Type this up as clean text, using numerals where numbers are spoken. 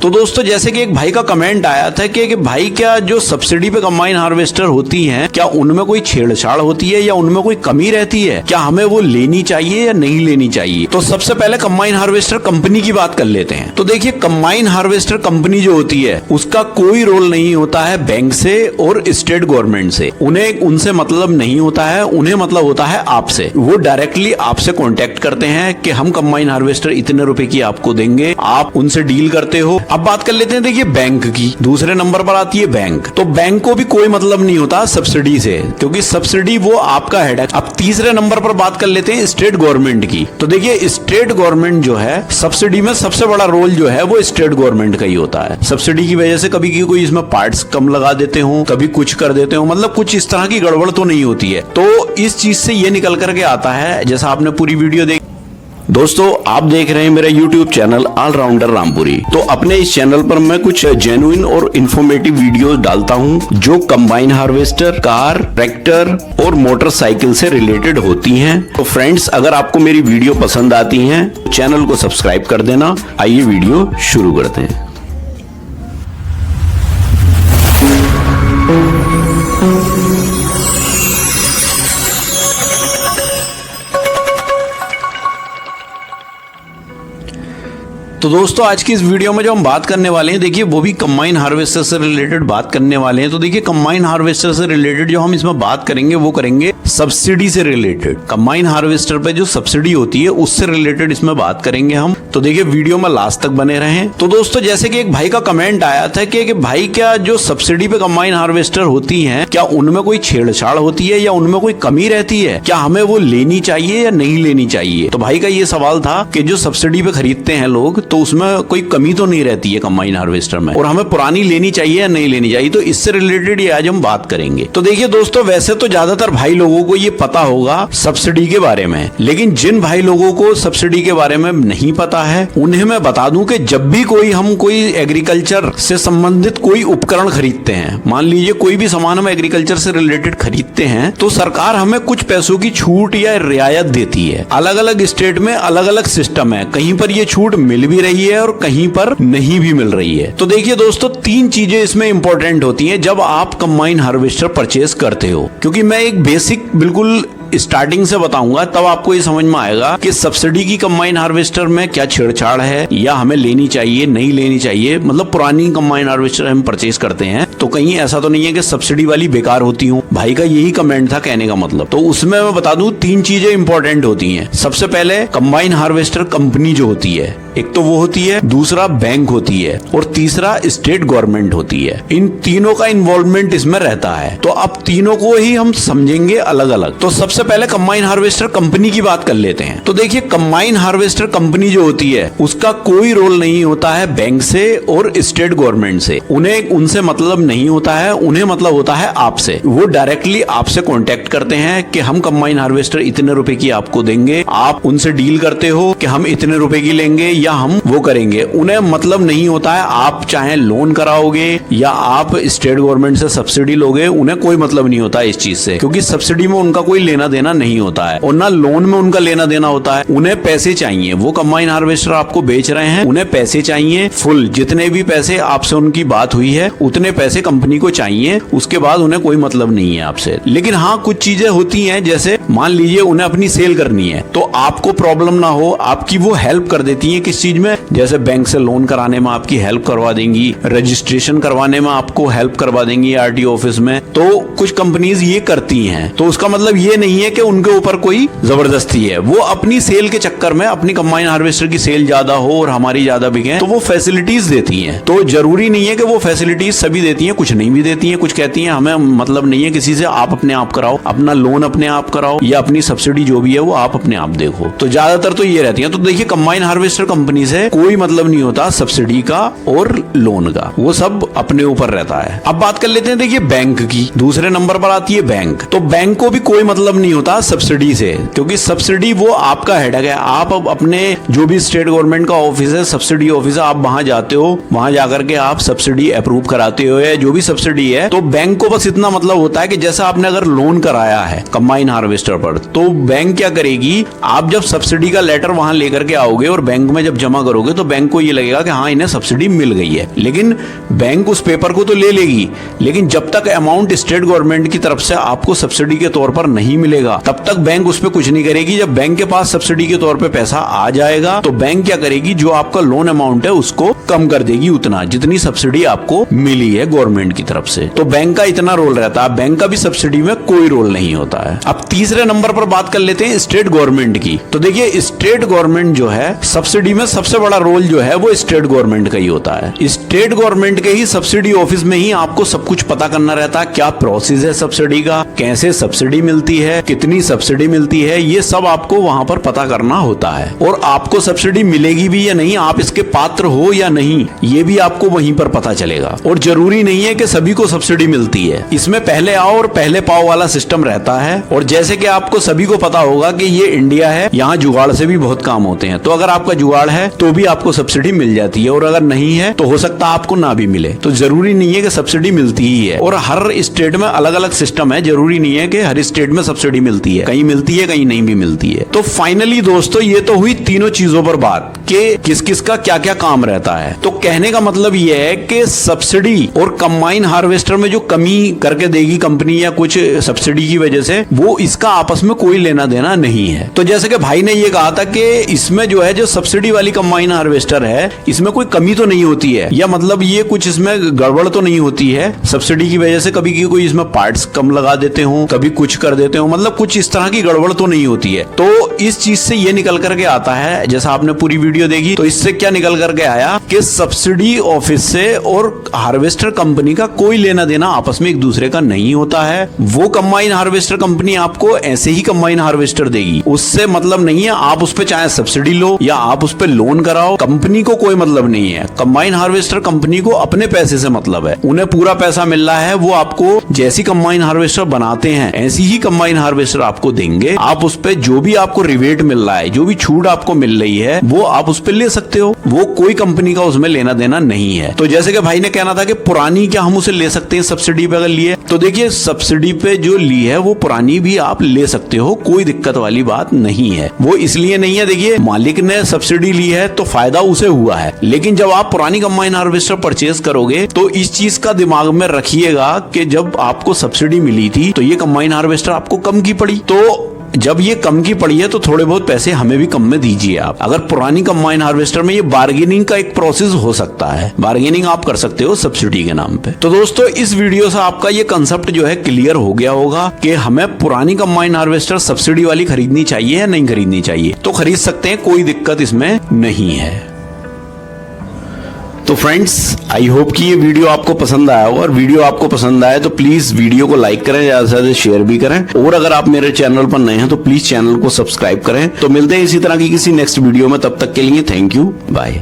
तो दोस्तों जैसे कि एक भाई का कमेंट आया था कि भाई क्या जो सब्सिडी पे कंबाइन हार्वेस्टर होती हैं क्या उनमें कोई छेड़छाड़ होती है या उनमें कोई कमी रहती है, क्या हमें वो लेनी चाहिए या नहीं लेनी चाहिए। तो सबसे पहले कंबाइन हार्वेस्टर कंपनी की बात कर लेते हैं। तो देखिए कंबाइन हार्वेस्टर कंपनी जो होती है उसका कोई रोल नहीं होता है बैंक से और स्टेट गवर्नमेंट से, उन्हें उनसे मतलब नहीं होता है, उन्हें मतलब होता है आपसे। वो डायरेक्टली आपसे कांटेक्ट करते हैं कि हम कंबाइन हार्वेस्टर इतने रुपए की आपको देंगे, आप उनसे डील करते हो। अब बात कर लेते हैं देखिए बैंक की, दूसरे नंबर पर आती है बैंक। तो बैंक को भी कोई मतलब नहीं होता सब्सिडी से, क्योंकि सब्सिडी वो आपका हेड है। अब तीसरे नंबर पर बात कर लेते हैं स्टेट गवर्नमेंट की। तो देखिए स्टेट गवर्नमेंट जो है सब्सिडी में सबसे बड़ा रोल जो है वो स्टेट गवर्नमेंट का ही होता है। सब्सिडी की वजह से कभी कोई इसमें पार्ट्स कम लगा देते हो, कभी कुछ कर देते हो, मतलब कुछ इस तरह की गड़बड़ तो नहीं होती है। तो इस चीज से ये निकल करके आता है, जैसा आपने पूरी वीडियो देखी। दोस्तों आप देख रहे हैं मेरा YouTube चैनल ऑलराउंडर रामपुरी। तो अपने इस चैनल पर मैं कुछ जेन्युइन और इंफॉर्मेटिव वीडियोस डालता हूं जो कंबाइन हार्वेस्टर, कार, ट्रैक्टर और मोटरसाइकिल से रिलेटेड होती हैं। तो फ्रेंड्स अगर आपको मेरी वीडियो पसंद आती हैं तो चैनल को सब्सक्राइब कर देना। आइए वीडियो शुरू करते हैं। तो दोस्तों आज की इस वीडियो में जो हम बात करने वाले हैं देखिए वो भी कंबाइन हार्वेस्टर से रिलेटेड बात करने वाले हैं। तो देखिए कंबाइन हार्वेस्टर से रिलेटेड जो हम इसमें बात करेंगे वो करेंगे सब्सिडी से रिलेटेड। कंबाइन हार्वेस्टर पे जो सब्सिडी होती है उससे रिलेटेड इसमें बात करेंगे हम। तो देखिए वीडियो में लास्ट तक बने रहें। तो दोस्तों जैसे कि एक भाई का कमेंट आया था कि भाई क्या जो सब्सिडी पे कंबाइन हार्वेस्टर होती हैं क्या उनमें कोई छेड़छाड़ होती है या उनमें कोई कमी रहती है, क्या हमें वो लेनी चाहिए या नहीं लेनी चाहिए। तो भाई का ये सवाल था कि जो सब्सिडी पे खरीदते हैं लोग तो उसमें कोई कमी तो नहीं रहती है कंबाइन हार्वेस्टर में, और हमें पुरानी लेनी चाहिए या नहीं लेनी चाहिए। तो इससे रिलेटेड ये आज हम बात करेंगे। तो देखिए दोस्तों वैसे तो ज्यादातर भाई लोगों को ये पता होगा सब्सिडी के बारे में, लेकिन जिन भाई लोगों को सब्सिडी के बारे में नहीं पता है उन्हें मैं बता दूं कि जब भी हम कोई एग्रीकल्चर से संबंधित कोई उपकरण खरीदते हैं, मान लीजिए कोई भी सामान हम एग्रीकल्चर से रिलेटेड खरीदते हैं, तो सरकार हमें कुछ पैसों की छूट या रियायत देती है। अलग अलग स्टेट में अलग अलग सिस्टम है, कहीं पर ये छूट मिल भी रही है और कहीं पर नहीं भी मिल रही है। तो देखिए दोस्तों तीन चीजें इसमें इंपॉर्टेंट होती हैं जब आप कंबाइन हार्वेस्टर परचेज करते हो, क्योंकि मैं एक बेसिक बिल्कुल स्टार्टिंग से बताऊंगा तब आपको ये समझ में आएगा कि सब्सिडी की कंबाइन हार्वेस्टर में क्या छेड़छाड़ है या हमें लेनी चाहिए नहीं लेनी चाहिए। मतलब पुरानी कंबाइन हार्वेस्टर हम परचेज करते हैं तो कहीं ऐसा तो नहीं है कि सब्सिडी वाली बेकार होती हूँ। भाई का यही कमेंट था कहने का मतलब। तो उसमें मैं बता दूं तीन चीजें इंपॉर्टेंट होती हैं। सबसे पहले कंबाइन हार्वेस्टर कंपनी जो होती है, एक तो वो होती है, दूसरा बैंक होती है और तीसरा स्टेट गवर्नमेंट होती है। इन तीनों का इन्वॉल्वमेंट इसमें रहता है। तो अब तीनों को ही हम समझेंगे अलग अलग। तो सबसे पहले कंबाइन हार्वेस्टर कंपनी की बात कर लेते हैं। तो देखिए कंबाइन हार्वेस्टर कंपनी जो होती है उसका कोई रोल नहीं होता है बैंक से और स्टेट गवर्नमेंट से, उन्हें उनसे मतलब नहीं होता है, उन्हें मतलब होता है आपसे। वो डायरेक्टली आपसे कांटेक्ट करते हैं कि हम कंबाइन हार्वेस्टर इतने रुपए की आपको देंगे, आप उनसे डील करते हो कि हम इतने रुपए की लेंगे या हम वो करेंगे। उन्हें मतलब नहीं होता है आप चाहे लोन कराओगे या आप स्टेट गवर्नमेंट से सब्सिडी लोगे, उन्हें कोई मतलब नहीं होता है इस चीज से, क्योंकि सब्सिडी में उनका कोई लेना देना नहीं होता है और ना लोन में उनका लेना देना होता है। उन्हें पैसे चाहिए, वो कंबाइन हार्वेस्टर आपको बेच रहे हैं, उन्हें पैसे चाहिए फुल, जितने भी पैसे आपसे उनकी बात हुई है उतने पैसे कंपनी को चाहिए, उसके बाद उन्हें कोई मतलब नहीं है आपसे। लेकिन हाँ कुछ चीजें होती हैं, जैसे मान लीजिए उन्हें अपनी सेल करनी है तो आपको प्रॉब्लम ना हो, आपकी वो हेल्प कर देती है किस चीज में, जैसे बैंक से लोन कराने में आपकी हेल्प करवा देंगी, रजिस्ट्रेशन करवाने में आपको हेल्प करवा देंगी आरटीओ ऑफिस में। तो कुछ कंपनीज ये करती हैं। तो उसका मतलब ये नहीं है कि उनके ऊपर कोई जबरदस्ती है, वो अपनी सेल के चक्कर में, अपनी कंबाइन हार्वेस्टर की सेल ज्यादा हो और हमारी ज्यादा बिके तो वो फैसिलिटीज देती हैं। तो जरूरी नहीं है कि वो फैसिलिटीज सभी देती हैं, कुछ नहीं भी देती हैं। कुछ कहती हैं हमें मतलब नहीं है किसी से, आप अपने आप कराओ, अपना लोन अपने आप कराओ या अपनी सब्सिडी जो भी है वो आप अपने आप देखो। तो ज्यादातर तो ये रहती है। तो देखिए कंबाइन हार्वेस्टर कंपनी से कोई मतलब नहीं होता सब्सिडी का और लोन का, वो सब अपने ऊपर रहता है। अब बात कर लेते हैं देखिए बैंक की, दूसरे नंबर पर आती है बैंक। तो बैंक को भी कोई मतलब नहीं होता सब्सिडी से, क्योंकि सब्सिडी वो आपका हेडेक है। आप अब अपने जो भी स्टेट गवर्नमेंट का ऑफिस है, सब्सिडी ऑफिस है, आप वहां जाते हो, वहां जाकर के आप सब्सिडी अप्रूव कराते हो या जो भी सब्सिडी है। तो बैंक को बस इतना मतलब होता है कि जैसा आपने अगर लोन कराया है कंबाइन हार्वेस्टर हार्वेस्टर पर। तो बैंक क्या करेगी, आप जब सब्सिडी का लेटर वहां लेकर के आओगे और बैंक में जब जमा करोगे तो बैंक को ये लगेगा कि हाँ इन्हें सब्सिडी मिल गई है, लेकिन बैंक उस पेपर को तो ले लेगी, लेकिन जब तक अमाउंट स्टेट गवर्नमेंट की तरफ से आपको सब्सिडी के तौर पर नहीं मिलेगा तब तक बैंक उस पर कुछ नहीं करेगी। जब बैंक के पास सब्सिडी के तौर पर पैसा आ जाएगा तो बैंक क्या करेगी, जो आपका लोन अमाउंट है उसको कम कर देगी उतना जितनी सब्सिडी आपको मिली है गवर्नमेंट की तरफ से। तो बैंक का इतना रोल रहता है, बैंक का भी सब्सिडी में कोई रोल नहीं होता है। अब तीसरे नंबर पर बात कर लेते हैं स्टेट गवर्नमेंट की। तो देखिए स्टेट गवर्नमेंट जो है सब्सिडी में सबसे बड़ा रोल जो है वो स्टेट गवर्नमेंट का ही होता है। स्टेट गवर्नमेंट के ही सब्सिडी ऑफिस में ही आपको सब कुछ पता करना रहता है, क्या प्रोसेस है सब्सिडी का, कैसे सब्सिडी मिलती है, कितनी सब्सिडी मिलती है, ये सब आपको वहां पर पता करना होता है। और आपको सब्सिडी मिलेगी भी या नहीं, आप इसके पात्र हो या नहीं, ये भी आपको वहीं पर पता चलेगा। और जरूरी नहीं है कि सभी को सब्सिडी मिलती है, इसमें पहले आओ और पहले पाओ वाला सिस्टम रहता है। और जैसे कि आपको सभी को पता होगा कि ये इंडिया है, यहाँ जुगाड़ से भी बहुत काम होते हैं, तो अगर आपका जुगाड़ है तो भी आपको सब्सिडी मिल जाती है, और अगर नहीं है तो हो सकता है आपको ना भी मिले। तो जरूरी नहीं है कि सब्सिडी मिलती ही है। और हर स्टेट में अलग अलग सिस्टम है, जरूरी नहीं है कि हर स्टेट में सब्सिडी मिलती है, कहीं मिलती है कहीं नहीं भी मिलती है। तो फाइनली दोस्तों ये तो हुई तीनों चीजों पर बात कि किस किस का क्या क्या काम रहता है। तो कहने का मतलब ये है कि सब्सिडी और कंबाइन हार्वेस्टर में जो कमी करके देगी कंपनी या कुछ सब्सिडी की वजह से, वो इसका आपस में कोई लेना देना नहीं है। तो जैसे कि भाई ने ये कहा था कि इसमें जो है जो सब्सिडी वाली कंबाइन हार्वेस्टर है इसमें कोई कमी तो नहीं होती है, या मतलब ये कुछ इसमें गड़बड़ तो नहीं होती है सब्सिडी की वजह से, कभी कोई इसमें पार्ट्स कम लगा देते हो, कभी कुछ कर देते हो, मतलब कुछ इस तरह की गड़बड़ तो नहीं होती है। तो इस चीज से ये निकल करके आता है, जैसा आपने पूरी वीडियो देखी तो इससे क्या निकल करके आया कि सब्सिडी ऑफिस से और हार्वेस्टर कंपनी का कोई लेना देना आपस में एक दूसरे का नहीं होता है। वो कंबाइन हार्वेस्टर कंपनी आपको ऐसे ही कंबाइन हार्वेस्टर देगी, उससे मतलब नहीं है आप उस पर चाहे सब्सिडी लो या आप उस पर लोन कराओ, कंपनी को कोई मतलब नहीं है। कंबाइन हार्वेस्टर कंपनी को अपने पैसे से मतलब है, उन्हें पूरा पैसा मिल रहा है, वो आपको जैसी कंबाइन हार्वेस्टर बनाते हैं ऐसी ही कंबाइन हार्वेस्टर आपको देंगे। आप उस पर जो भी आपको रिवेट मिल रहा है, जो भी छूट आपको मिल रही है वो आप उस पर ले सकते हो, वो कोई कंपनी का उसमें लेना देना नहीं है। तो जैसे कि भाई ने कहना था कि पुरानी क्या हम उसे ले सकते हैं सब्सिडी पे अगर लिए, तो देखिए सब्सिडी पे जो ली है वो पुरानी भी आप ले सकते हो, कोई दिक्कत वाली बात नहीं है। वो इसलिए नहीं है, देखिए मालिक ने सब्सिडी ली है तो फायदा उसे हुआ है, लेकिन जब आप पुरानी कंबाइन हार्वेस्टर परचेज करोगे तो इस चीज का दिमाग में रखिएगा कि जब आपको सब्सिडी मिली थी तो ये कंबाइन हार्वेस्टर आपको कम की पड़ी, तो जब ये कम की पड़ी है तो थोड़े बहुत पैसे हमें भी कम में दीजिए आप। अगर पुरानी कंबाइन हार्वेस्टर में ये बार्गेनिंग का एक प्रोसेस हो सकता है, बार्गेनिंग आप कर सकते हो सब्सिडी के नाम पे। तो दोस्तों इस वीडियो से आपका ये कंसेप्ट जो है क्लियर हो गया होगा कि हमें पुरानी कंबाइन हार्वेस्टर सब्सिडी वाली खरीदनी चाहिए या नहीं खरीदनी चाहिए। तो खरीद सकते हैं, कोई दिक्कत इसमें नहीं है। तो फ्रेंड्स आई होप कि ये वीडियो आपको पसंद आया हो, और वीडियो आपको पसंद आए तो प्लीज वीडियो को लाइक करें, ज्यादा से ज्यादा शेयर भी करें, और अगर आप मेरे चैनल पर नए हैं तो प्लीज चैनल को सब्सक्राइब करें। तो मिलते हैं इसी तरह की किसी नेक्स्ट वीडियो में, तब तक के लिए थैंक यू, बाय।